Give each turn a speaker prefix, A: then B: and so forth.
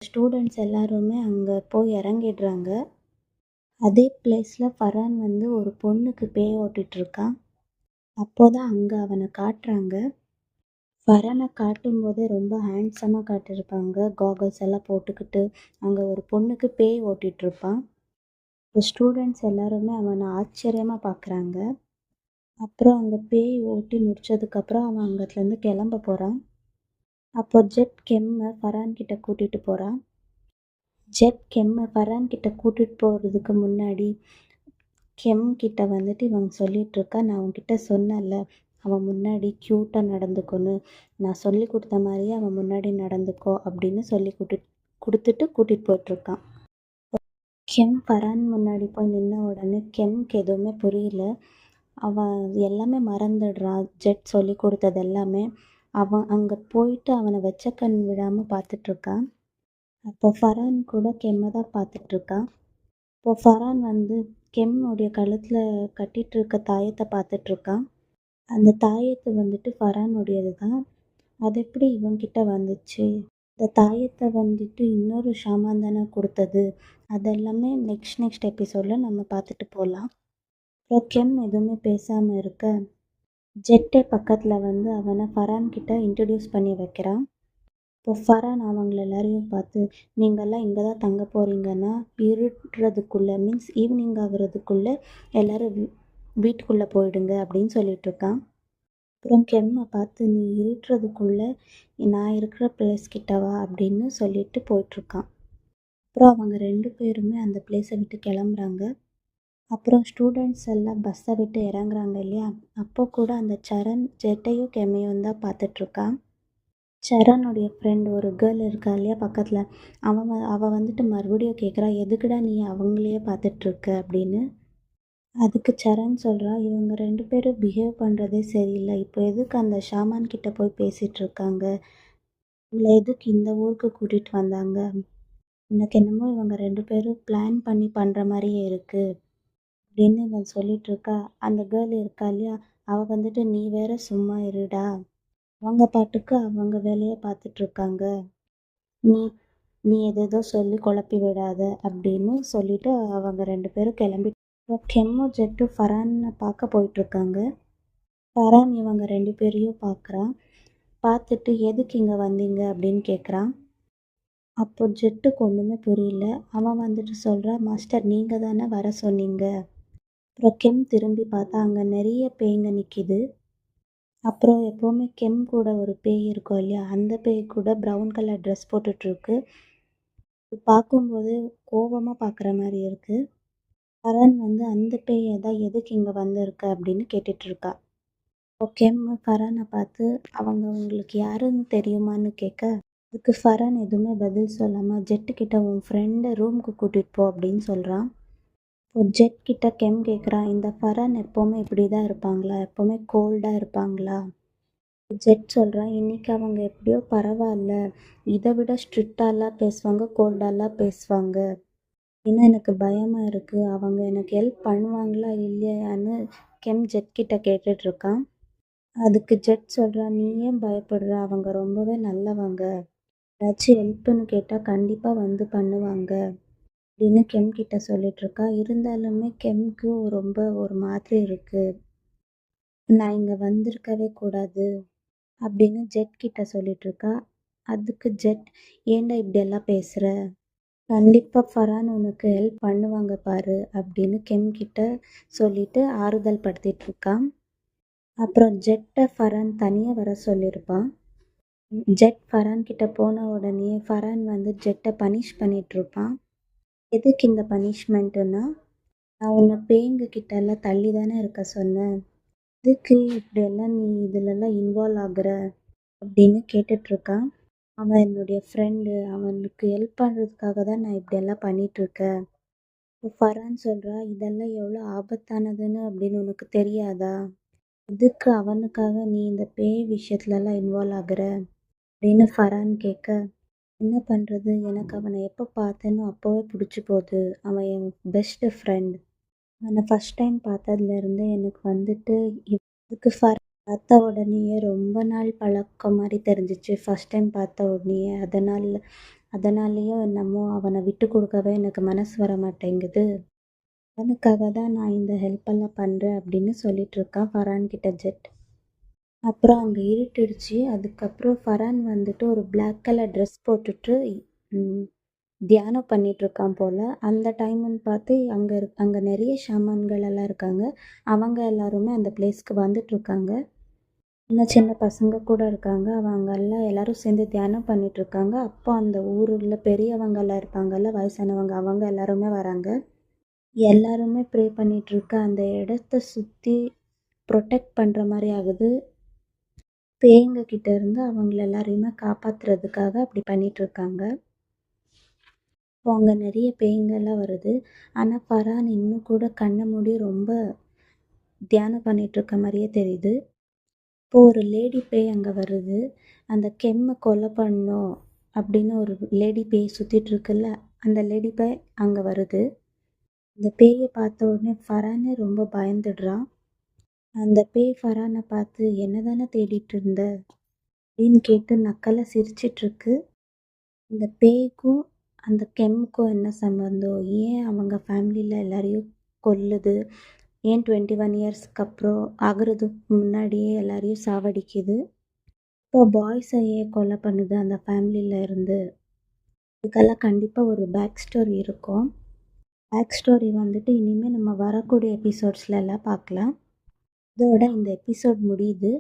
A: Students எல்லாருமே அங்கே போய் இறங்கிடுறாங்க. அதே பிளேஸில் ஃபரான் வந்து ஒரு பொண்ணுக்கு பேய் ஓட்டிகிட்ருக்கான். அப்போதான் அங்கே அவனை காட்டுறாங்க. ஃபரானை காட்டும்போதே ரொம்ப ஹேண்ட்ஸமாக காட்டியிருப்பாங்க. காகல்ஸ் எல்லாம் போட்டுக்கிட்டு அங்கே ஒரு பொண்ணுக்கு பேய் ஓட்டிகிட்ருப்பான். இப்போ ஸ்டூடெண்ட்ஸ் எல்லாருமே அவனை ஆச்சரியமாக பார்க்குறாங்க. அப்புறம் அங்கே பேய் ஓட்டி முடிச்சதுக்கப்புறம் அவன் அங்கேருந்து கிளம்ப போகிறான். அப்போ கெம்மை ஃபரான் கிட்ட கூட்டிகிட்டு போகிறான். கெம்மை ஃபரான் கிட்ட கூட்டிகிட்டு போகிறதுக்கு முன்னாடி கெம் கிட்ட வந்துட்டு இவன் சொல்லிகிட்ருக்கா, நான் உன்கிட்ட சொன்னேன்ல அவன் முன்னாடி க்யூட்டாக நடந்துக்கோன்னு, நான் சொல்லி கொடுத்த மாதிரியே அவன் முன்னாடி நடந்துக்கோ அப்படின்னு சொல்லி கூட்டிகிட்டு போயிட்டுருக்கான். கெம் ஃபரான் முன்னாடி போய் நின்ன உடனே கெம்க்கு எதுவுமே புரியல. அவன் எல்லாமே மறந்துடுறான். சொல்லி கொடுத்தது எல்லாமே. அவன் அங்கே போயிட்டு அவனை வெச்ச கண் விடாமல் பார்த்துட்ருக்கான். அப்போ ஃபரான் கூட கெம்மை தான் பார்த்துட்ருக்கான். இப்போ ஃபரான் வந்து கெம்முடைய கழுத்தில் கட்டிகிட்டு இருக்க தாயத்தை பார்த்துட்ருக்கான். அந்த தாயத்து வந்துட்டு ஃபரானுடையது தான். அது எப்படி இவன்கிட்ட வந்துச்சு? இந்த தாயத்தை வந்துட்டு இன்னொரு ஷாமான் தானே கொடுத்தது. அதெல்லாமே நெக்ஸ்ட் எபிசோடில் நம்ம பார்த்துட்டு போகலாம். அப்புறம் கெம் எதுவுமே பேசாமல் இருக்க ஜெட்டே பக்கத்தில் வந்து அவனை ஃபரான் கிட்ட இன்ட்ரடியூஸ் பண்ணி வைக்கிறான். இப்போ ஃபரான் அவங்கள எல்லாரையும் பார்த்து, நீங்கள்லாம் இங்கே தான் தங்க போகிறீங்கன்னா இருட்டுறதுக்குள்ளே மீன்ஸ் ஈவினிங் ஆகுறதுக்குள்ளே எல்லோரும் வீட்டுக்குள்ளே போயிடுங்க அப்படின்னு சொல்லிகிட்ருக்கான். அப்புறம் கெம்மை பார்த்து, நீ இருட்டுறதுக்குள்ளே நான் இருக்கிற பிளேஸ் கிட்டவா அப்படின்னு சொல்லிட்டு போயிட்டுருக்கான். அப்புறம் அவங்க 2 பேருமே அந்த பிளேஸை விட்டு கிளம்புறாங்க. அப்புறம் ஸ்டூடெண்ட்ஸ் எல்லாம் பஸ்ஸை விட்டு இறங்குறாங்க இல்லையா, அப்போ கூட அந்த சரண் ஜெட்டையும் கெம்மையும் தான் பார்த்துட்ருக்கான். சரணுடைய ஃப்ரெண்ட் ஒரு கேர்ள் இருக்கா இல்லையா பக்கத்தில், அவள் வந்துட்டு மறுபடியும் கேட்குறா, எதுக்குடா நீ அவங்களையே பார்த்துட்ருக்க அப்படின்னு. அதுக்கு சரண் சொல்கிறா, இவங்க 2 பேரும் பிஹேவ் பண்ணுறதே சரியில்லை. இப்போ எதுக்கு அந்த ஷாமான் கிட்ட போய் பேசிகிட்ருக்காங்க? இவளை எதுக்கு இந்த ஊருக்கு கூட்டிகிட்டு வந்தாங்க? எனக்கு என்னமோ இவங்க 2 பேரும் பிளான் பண்ணி பண்ணுற மாதிரியே இருக்குது அப்படின்னு இவன் சொல்லிகிட்ருக்கா. அந்த கேர்ள் இருக்கா இல்லையா, அவள் வந்துட்டு, நீ வேற சும்மா இருடா, அவங்க பாட்டுக்கு அவங்க வேலையை பார்த்துட்ருக்காங்க, நீ நீ எதேதோ சொல்லி குழப்பி விடாத அப்படின்னு சொல்லிட்டு அவங்க 2 பேரும் கிளம்பி கெம்மு ஜெட்டு ஃபரானை பார்க்க போயிட்டுருக்காங்க. ஃபரான் இவங்க 2 பேரையும் பார்க்குறான். பார்த்துட்டு எதுக்கு இங்கே வந்தீங்க அப்படின்னு கேட்குறான். அப்போ ஜெட்டுக்கு ஒன்றுமே புரியல. அவன் வந்துட்டு சொல்கிறான், மாஸ்டர் நீங்கள் தானே வர சொன்னீங்க. அப்புறம் கெம் திரும்பி பார்த்தா அங்கே நிறைய பேய்ங்க நிற்கிது. அப்புறம் எப்போவுமே கெம் கூட ஒரு பேய் இருக்கும் இல்லையா, அந்த பேய் கூட ப்ரௌன் கலர் ட்ரெஸ் போட்டுட்ருக்கு. பார்க்கும்போது கோபமாக பார்க்குற மாதிரி இருக்குது. ஃபரான் வந்து அந்த பேயை தான் எதுக்கு இங்கே வந்திருக்க அப்படின்னு கேட்டுட்ருக்கா. இப்போ கெம் ஃபரானை பார்த்து, அவங்க உங்களுக்கு யாருன்னு தெரியுமான்னு கேட்க, அதுக்கு ஃபரான் எதுவுமே பதில் சொல்லாமல் ஜெட்டுக்கிட்ட உன் ஃப்ரெண்டை ரூமுக்கு கூட்டிகிட்டு போ அப்படின்னு சொல்கிறான். இப்போ கிட்ட கெம் கேட்குறான், இந்த ஃபரான் எப்போவுமே இப்படி தான் இருப்பாங்களா? எப்போவுமே கோல்டாக இருப்பாங்களா? சொல்கிறான், இன்றைக்கி அவங்க எப்படியோ பரவாயில்ல, இதை விட ஸ்ட்ரிக்டாலாம் பேசுவாங்க, கோல்டாலாம் பேசுவாங்க. இன்னும் எனக்கு பயமாக இருக்குது. அவங்க எனக்கு ஹெல்ப் பண்ணுவாங்களா இல்லையான்னு கெம் கிட்ட கேட்டுட்ருக்கான். அதுக்கு சொல்கிறான், நீ ஏன் பயப்படுற? அவங்க ரொம்பவே நல்லவங்க. ஏதாச்சும் ஹெல்ப்புன்னு கேட்டால் கண்டிப்பாக வந்து பண்ணுவாங்க அப்படின்னு கெம் கிட்ட சொல்லிகிட்ருக்கா. இருந்தாலுமே கெம்க்கு ரொம்ப ஒரு மாதிரி இருக்குது. நான் இங்கே வந்திருக்கவே கூடாது அப்படின்னு கிட்ட சொல்லிகிட்ருக்கா. அதுக்கு ஏன்டா இப்படியெல்லாம் பேசுகிற? கண்டிப்பாக ஃபரான் உனக்கு ஹெல்ப் பண்ணுவாங்க பாரு அப்படின்னு கெம் கிட்ட சொல்லிட்டு ஆறுதல் படுத்திகிட்ருக்கான். அப்புறம் ஃபரான் தனியாக வர சொல்லியிருப்பான். ஃபரான் கிட்ட போன உடனே ஃபரான் வந்து பனிஷ் பண்ணிகிட்ருப்பான். எதுக்கு இந்த பனிஷ்மெண்ட்டுன்னா, நான் உன்னை பேய்ங்க கிட்டெல்லாம் தள்ளி தானே இருக்க சொன்னேன், எதுக்கு இப்படியெல்லாம் நீ இதிலெல்லாம் இன்வால்வ் ஆகுற அப்படின்னு கேட்டுட்ருக்கான். அவன் என்னுடைய ஃப்ரெண்டு, அவனுக்கு ஹெல்ப் பண்ணுறதுக்காக தான் நான் இப்படியெல்லாம் பண்ணிகிட்ருக்கேன். இப்போ ஃபரான் சொல்கிறா, இதெல்லாம் எவ்வளோ ஆபத்தானதுன்னு அப்படின்னு உனக்கு தெரியாதா? எதுக்கு அவனுக்காக நீ இந்த பேய் விஷயத்துலலாம் இன்வால்வ் ஆகுற அப்படின்னு ஃபரான் கேட்க, என்ன பண்ணுறது, எனக்கு அவனை எப்போ பார்த்தேனோ அப்போவே பிடிச்சி போகுது. அவன் என் பெஸ்ட்டு ஃப்ரெண்ட். அவனை ஃபஸ்ட் டைம் பார்த்ததுலேருந்து எனக்கு வந்துட்டு இதுக்கு பார்த்த உடனேயே ரொம்ப நாள் பழக்கம் மாதிரி தெரிஞ்சிச்சு. ஃபஸ்ட் டைம் பார்த்த உடனேயே. அதனால் அதனாலேயோ என்னமோ அவனை விட்டு கொடுக்கவே எனக்கு மனசு வர மாட்டேங்குது. அவனுக்காக தான் நான் இந்த ஹெல்ப்பெல்லாம் பண்ணுறேன் அப்படின்னு சொல்லிட்டு இருக்கான் ஃபர்ஹான் கிட்ட ஜெட். அப்புறம் அங்கே இருட்டிடுச்சு. அதுக்கப்புறம் ஃபர்ஹான் வந்துட்டு ஒரு பிளாக் கலர் ட்ரெஸ் போட்டுட்டு ம், தியானம் பண்ணிட்டு இருக்கான் போல. அந்த டைம்னு பார்த்து அங்கே நிறைய ஷாமான்கள் எல்லாம் இருக்காங்க. அவங்க எல்லாருமே அந்த பிளேஸ்க்கு வந்துட்டு இருக்காங்க. சின்ன சின்ன பசங்க கூட இருக்காங்க. அவங்க எல்லாம் எல்லாரும் சேர்ந்து தியானம் பண்ணிட்டு இருக்காங்க. அப்போ அந்த ஊருள்ள பெரியவங்க எல்லாம் இருப்பாங்கல்ல, வயசானவங்க, அவங்க எல்லாருமே வராங்க. எல்லாருமே ப்ரே பண்ணிட்டு இருக்க அந்த இடத்த சுற்றி ப்ரொடெக்ட் பண்ணுற மாதிரி ஆகுது. பேய்ங்க கிட்ட இருந்து அவங்கள எல்லாரையுமே காப்பாத்துறதுக்காக அப்படி பண்ணிட்டு இருக்காங்க. இப்போ அங்கே நிறைய பேய்ங்கெல்லாம் வருது. ஆனால் ஃபர்ஹான் இன்னும் கூட கண்ணை மூடி ரொம்ப தியானம் பண்ணிட்டு இருக்க மாதிரியே தெரியுது. இப்போ ஒரு லேடி பேய் அங்கே வருது. அந்த கெம்மை கொலை பண்ணோம் அப்படின்னு ஒரு லேடி பேய் சுற்றிட்டு இருக்குல்ல, அந்த லேடி பேய் அங்கே வருது. அந்த பேயை பார்த்த உடனே ஃபர்ஹானே ரொம்ப பயந்துடுறான். அந்த பேய் ஃபர்ஹானை பார்த்து என்ன தானே தேடிட்டு இருந்த அப்படின்னு கேட்டு நக்கலா சிரிச்சிட்டு இருக்கு. இந்த பேய்க்கும் அந்த கெம்முக்கும் என்ன சம்மந்தம்? ஏன் அவங்க ஃபேமிலியில் எல்லாரையும் கொல்லுது? ஏன் 21 இயர்ஸ்க்கு அப்புறம் ஆகுறதுக்கு முன்னாடியே எல்லாரையும் சாவடிக்குது? இப்போ பாய்ஸை ஏன் கொலை பண்ணுது அந்த ஃபேமிலியில் இருந்து? இதுக்கெல்லாம் கண்டிப்பாக ஒரு பேக் ஸ்டோரி இருக்கும். பேக் ஸ்டோரி வந்துட்டு இனிமேல் நம்ம வரக்கூடிய எபிசோட்ஸ்ல எல்லாம் பார்க்கலாம். இதோட இந்த எபிசோட் முடியுது.